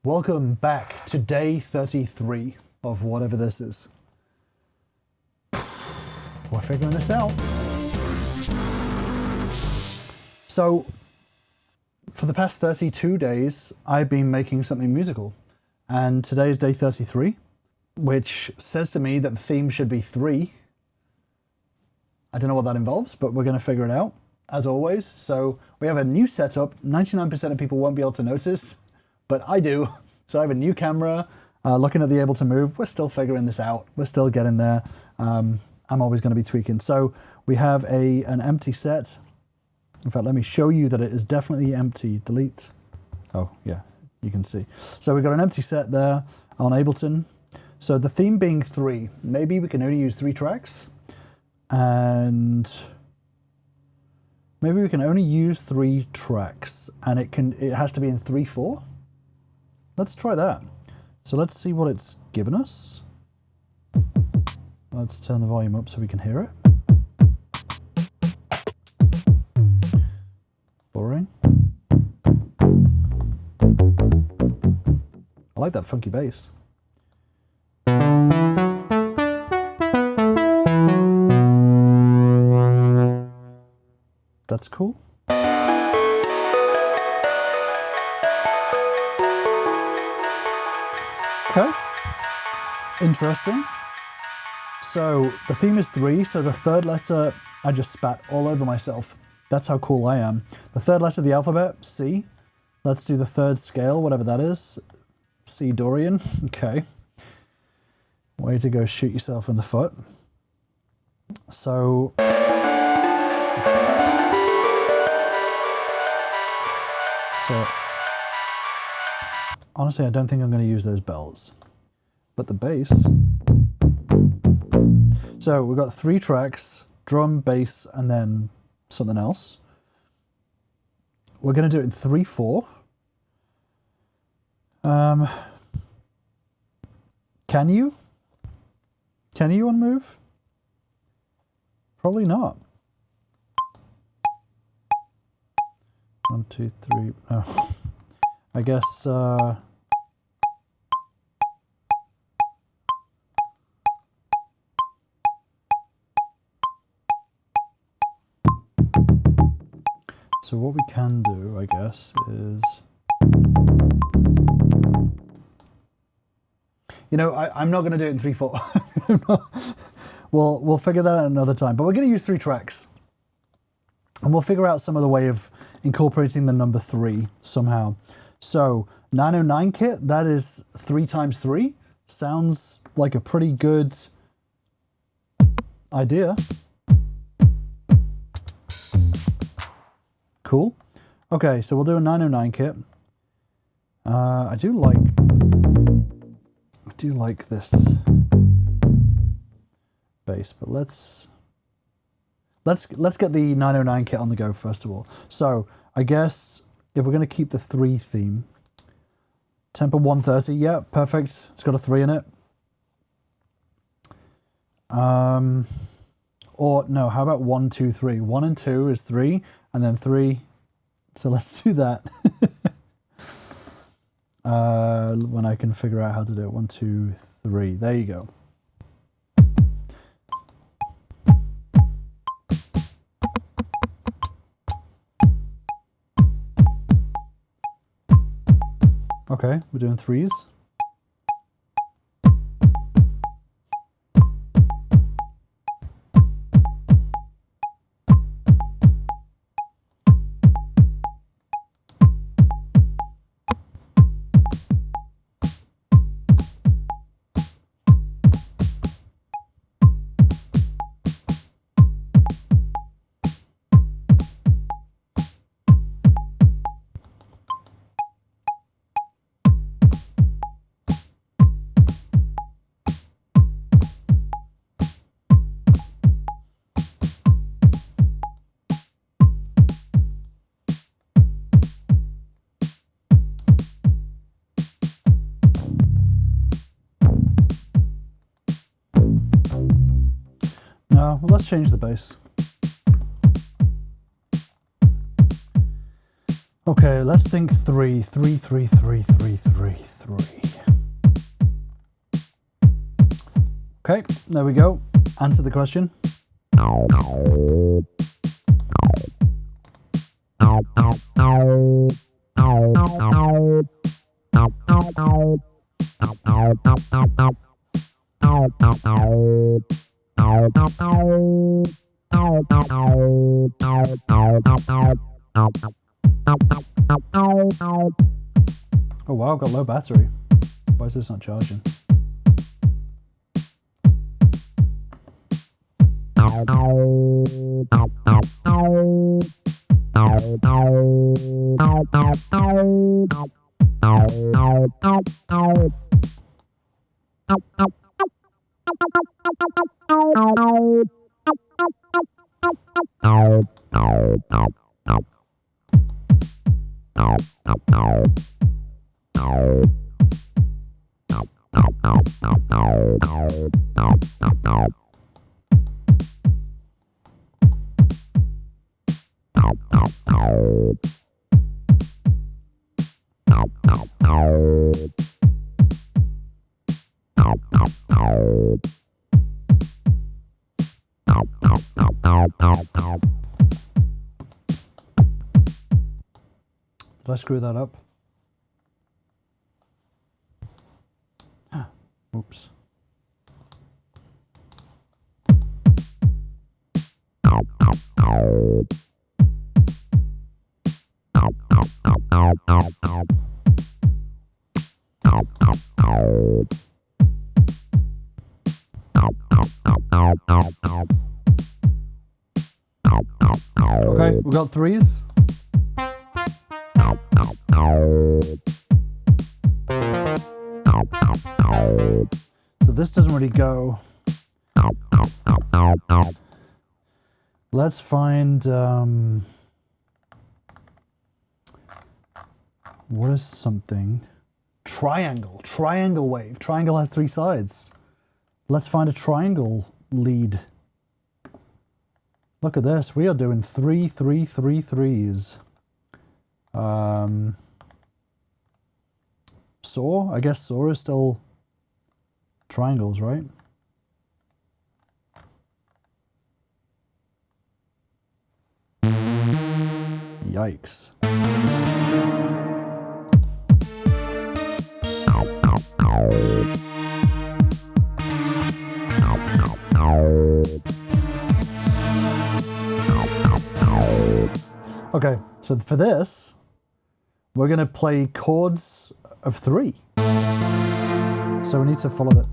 Welcome back to day 33 of whatever this is. We're figuring this out. So, for the past 32 days, I've been making something musical. And today is day 33, which says to me that the theme should be 3. I don't know what that involves, but we're going to figure it out, as always. So, we have a new setup. 99% of people won't be able to notice, but I do. So I have a new camera, looking at the Ableton Move. We're still figuring this out. We're still getting there. I'm always going to be tweaking. So we have an empty set. In fact, let me show you that it is definitely empty. Delete. Oh, yeah, you can see. So we've got an empty set there on Ableton. So the theme being 3. Maybe we can only use 3 tracks. And maybe we can only use 3 tracks. And it has to be in 3/4. Let's try that. So let's see what it's given us. Let's turn the volume up so we can hear it. Boring. I like that funky bass. That's cool. Okay, interesting. So the theme is 3, so the third letter, I just spat all over myself. That's how cool I am. The third letter of the alphabet, C. Let's do the third scale, whatever that is. C Dorian, okay. Way to go shoot yourself in the foot. So, honestly, I don't think I'm going to use those bells, but the bass. So we've got 3 tracks, drum, bass, and then something else. We're going to do it in 3/4. Can you on Move? Probably not. 1, 2, 3, no. I guess, so what we can do, I guess, is, you know, I'm not going to do it in 3/4. We'll figure that out another time, but we're going to use 3 tracks. And we'll figure out some other way of incorporating the number 3 somehow. So 909 kit, that is 3 times 3. Sounds like a pretty good idea. Cool. Okay, so we'll do a 909 kit. I do like this bass, but let's get the 909 kit on the go first of all. So I guess if we're going to keep the 3 theme, tempo 130, yeah, perfect. It's got a 3 in it. Or no, how about 1, 2, 3? 1 and 2 is 3, and then 3. So let's do that. When I can figure out how to do it. 1, 2, 3. There you go. Okay, we're doing 3s. No, well, let's change the bass. Okay, let's think 3, 3, 3, 3, 3, 3, Okay, there we go. Answer the question. Oh wow, I've got low battery. Why is this not charging? Did I screw that up? Oops. Okay, we got threes. So this doesn't really go. Let's find, what is something? Triangle wave. Triangle has three sides. Let's find a triangle lead. Look at this. We are doing 3, 3, 3, 3s. Saw? I guess saw is still triangles, right? Yikes. Okay, so for this, we're going to play chords of 3. So we need to follow that.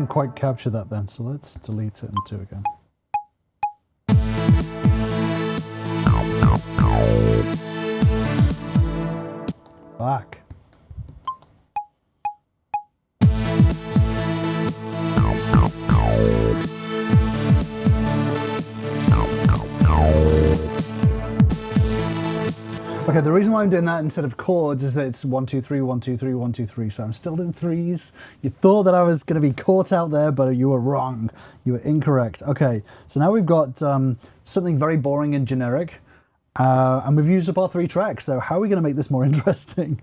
Quite capture that then, so let's delete it and do it again. Back. Okay, the reason why I'm doing that instead of chords is that it's 1, 2, 3, 1, 2, 3, 1, 2, 3. So I'm still doing threes. You thought that I was going to be caught out there, but you were wrong. You were incorrect. Okay, so now we've got something very boring and generic, and we've used up our 3 tracks. So how are we going to make this more interesting?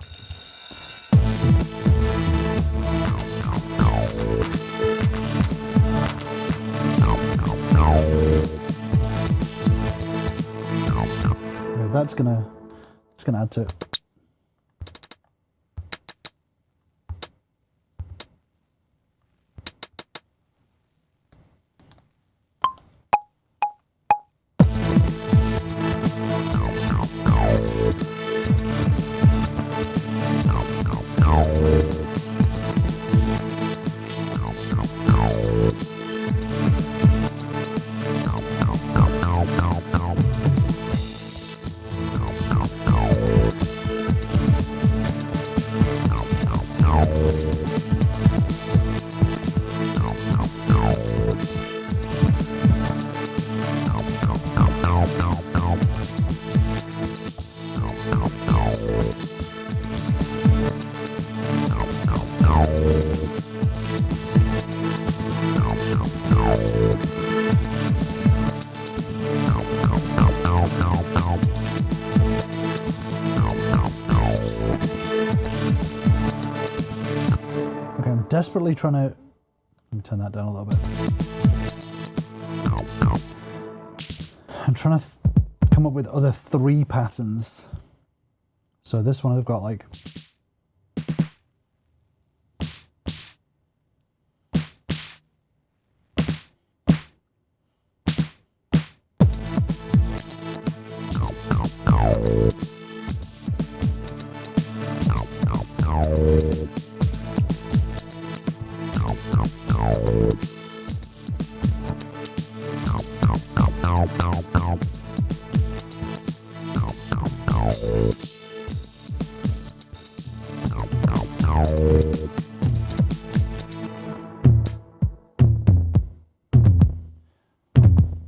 That's gonna add to it. Desperately trying to, let me turn that down a little bit. I'm trying to come up with other 3 patterns. So this one I've got like,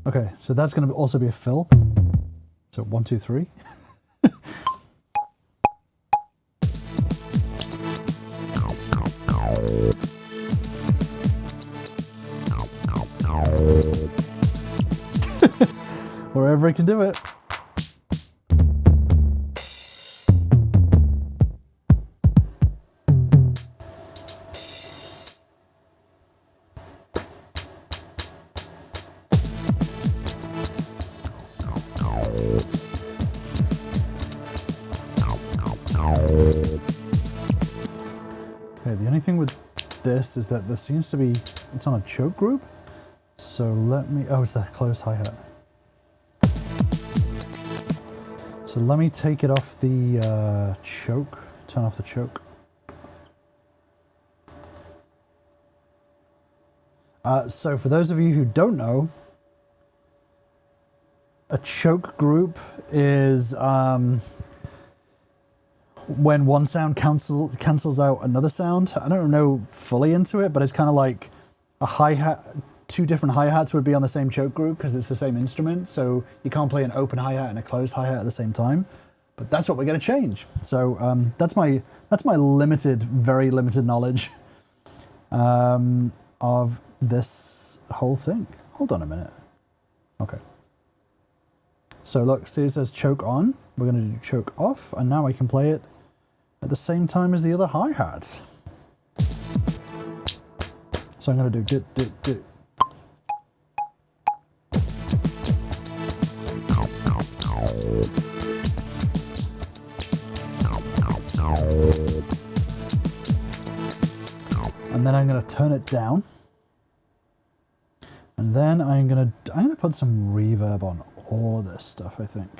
okay, so that's going to also be a fill. So 1, 2, 3. Wherever I can do it. Okay, the only thing with this is that there seems to be, it's on a choke group. So let me, oh, it's that closed hi-hat. So let me take it off the choke, turn off the choke. So for those of you who don't know, a choke group is when one sound cancels out another sound. I don't know fully into it, but it's kind of like a hi-hat. 2 different hi-hats would be on the same choke group because it's the same instrument, so you can't play an open hi-hat and a closed hi-hat at the same time. But that's what we're going to change. So that's my limited, very limited knowledge of this whole thing. Hold on a minute. Okay. So look, see it says choke on. We're going to do choke off, and now I can play it at the same time as the other hi-hat. So I'm going to do do. And then I'm going to turn it down. And then I'm going to put some reverb on all of this stuff, I think.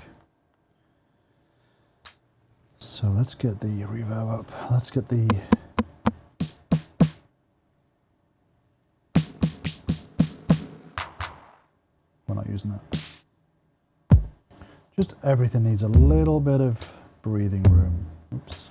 So let's get the reverb up. Let's get the we're not using that. Just everything needs a little bit of breathing room. Oops.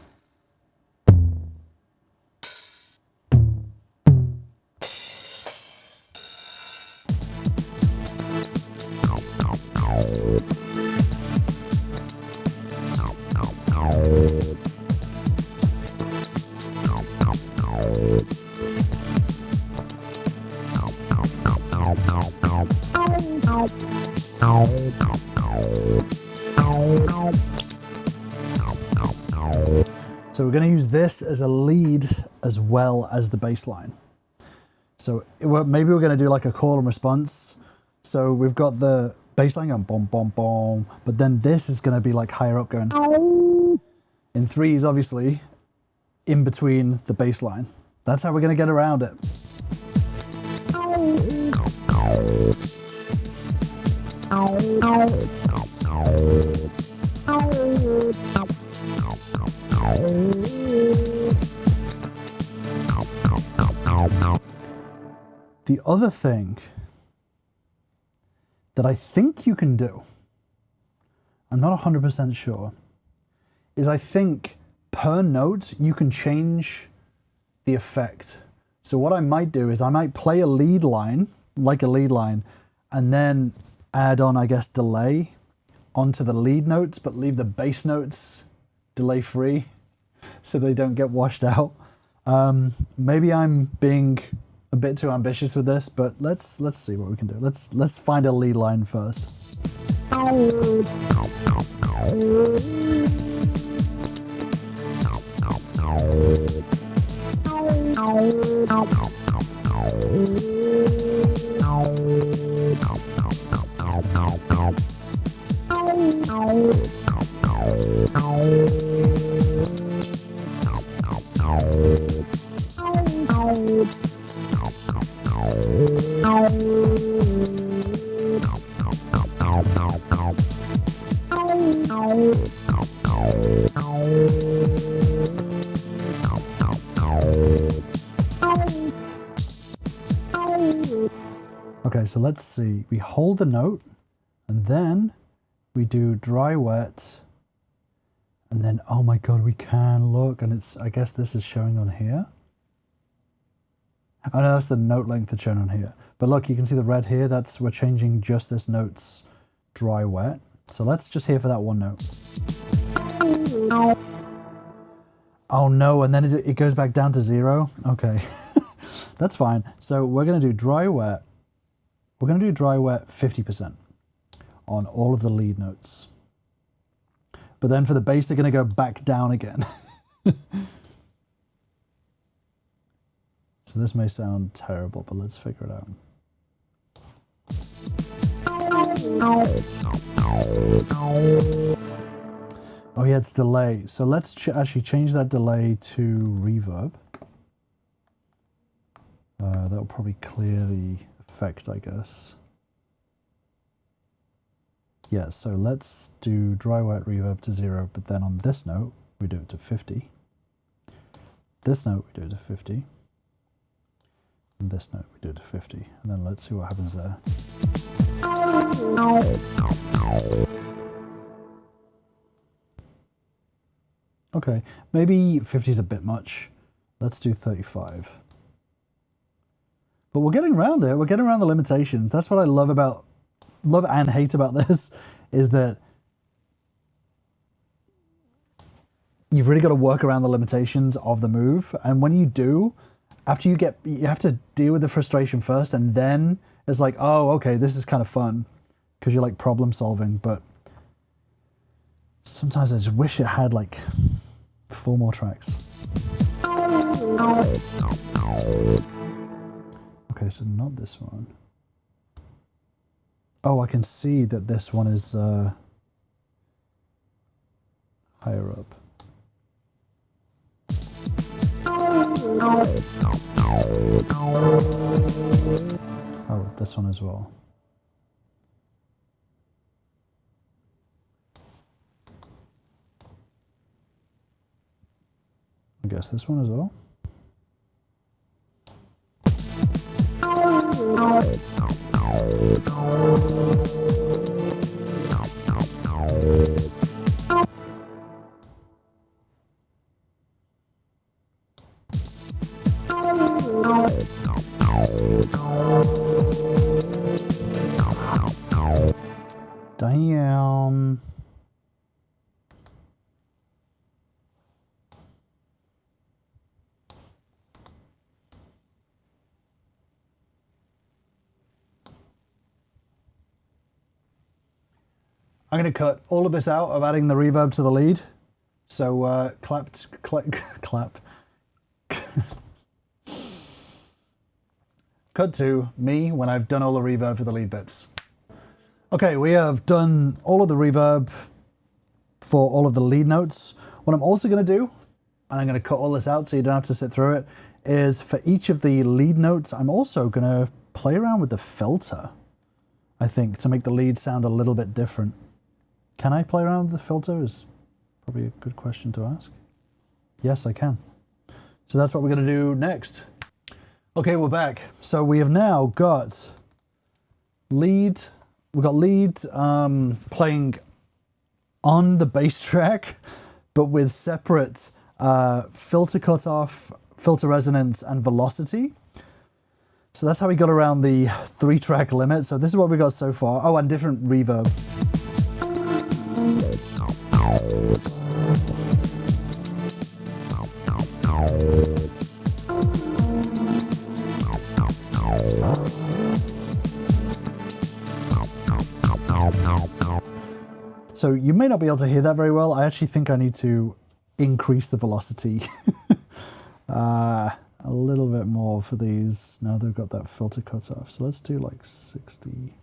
So we're going to use this as a lead as well as the bass line. So maybe we're going to do like a call and response. So we've got the bass line going boom, boom, boom, but then this is going to be like higher up going in threes, obviously, in between the bass line. That's how we're going to get around it. The other thing that I think you can do, I'm not 100% sure, is I think per note you can change the effect. So what I might do is I might play a lead line, like a lead line, and then add on, I guess, delay onto the lead notes, but leave the bass notes delay free so they don't get washed out. Maybe I'm being a bit too ambitious with this, but let's see what we can do. Let's find a lead line first. Okay, so let's see. We hold the note, and then we do dry wet, and then, oh my god, we can look, and it's, I guess this is showing on here. Oh no, that's the note length that's shown on here. But look, you can see the red here, we're changing just this note's dry wet. So let's just hear for that one note. Oh no, and then it goes back down to 0. Okay, that's fine. So we're gonna do dry wet. We're going to do dry wet 50% on all of the lead notes. But then for the bass, they're going to go back down again. So this may sound terrible, but let's figure it out. Oh yeah, it's delay. So let's actually change that delay to reverb. That'll probably clear the effect, I guess. Yeah, so let's do dry wet reverb to 0, but then on this note, we do it to 50. This note, we do it to 50. And this note, we do it to 50. And then let's see what happens there. Okay, maybe 50 is a bit much. Let's do 35. But we're getting around it. We're getting around the limitations. That's what I love and hate about this, is that you've really got to work around the limitations of the move. And when you do, after you have to deal with the frustration first, and then it's like, oh, okay, this is kind of fun because you're like problem solving. But sometimes I just wish it had like 4 more tracks. Okay, so not this one. Oh, I can see that this one is higher up. Oh, this one as well. I guess this one as well. Damn. I'm going to cut all of this out of adding the reverb to the lead. So clap. Cut to me when I've done all the reverb for the lead bits. Okay, we have done all of the reverb for all of the lead notes. What I'm also going to do, and I'm going to cut all this out so you don't have to sit through it, is for each of the lead notes, I'm also going to play around with the filter, I think, to make the lead sound a little bit different. Can I play around with the filter is probably a good question to ask. Yes, I can. So that's what we're going to do next. Okay, we're back. So we have now got lead. We've got lead playing on the bass track, but with separate filter cutoff, filter resonance, and velocity. So that's how we got around the 3-track limit. So this is what we got so far. Oh, and different reverb. So you may not be able to hear that very well. I actually think I need to increase the velocity a little bit more for these. Now they've got that filter cut off. So let's do like 60.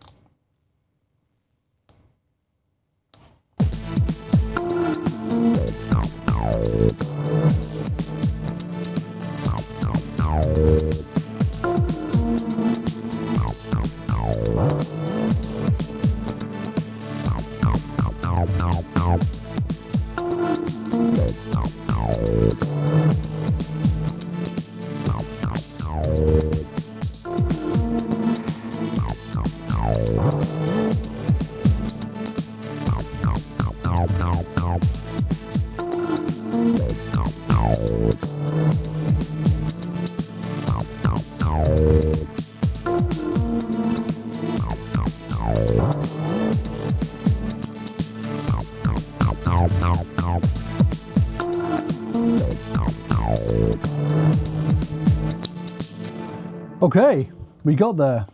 Okay, we got there.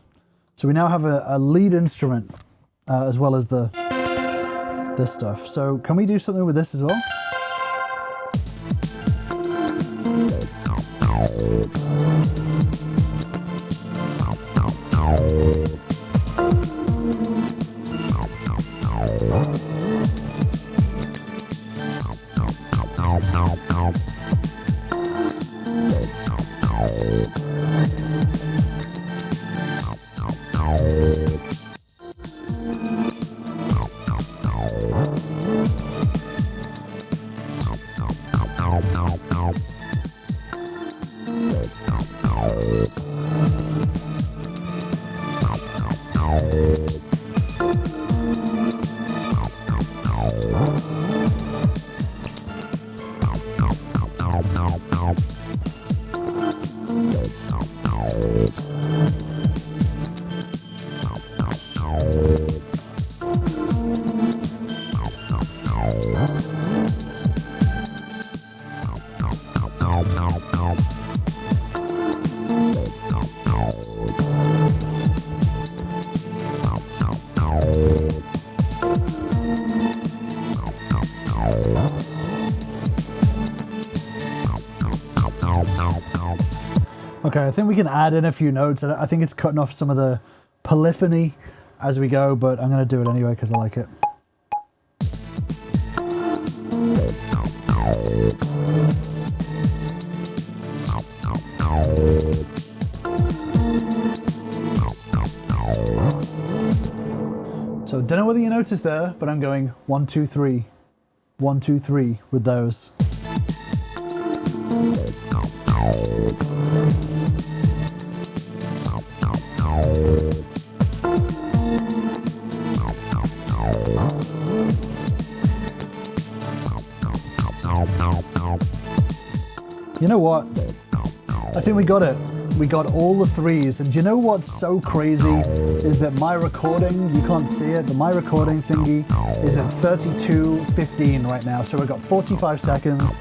So we now have a lead instrument as well as this stuff. So can we do something with this as well? Okay, I think we can add in a few notes. I think it's cutting off some of the polyphony as we go, but I'm going to do it anyway because I like it. So don't know whether you noticed there, but I'm going 1, 2, 3, 1, 2, 3 with those. You know what? I think we got it. We got all the 3s. And do you know what's so crazy is that my recording, you can't see it, but my recording thingy is at 32:15 right now. So we've got 45 seconds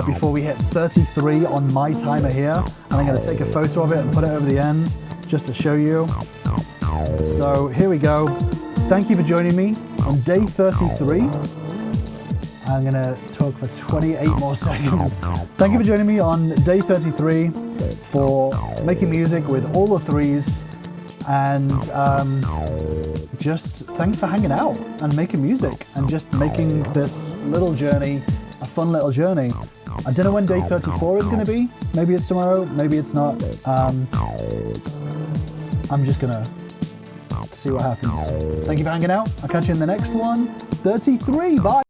before we hit 33 on my timer here. And I'm going to take a photo of it and put it over the end just to show you. So here we go. Thank you for joining me On day 33, I'm gonna talk for 28 more seconds. Thank you for joining me on day 33 for making music with all the threes, and just thanks for hanging out and making music and just making this little journey a fun little journey. I don't know when day 34 is gonna be. Maybe it's tomorrow, maybe it's not. I'm just gonna see what happens. Thank you for hanging out. I'll catch you in the next one. 33, bye.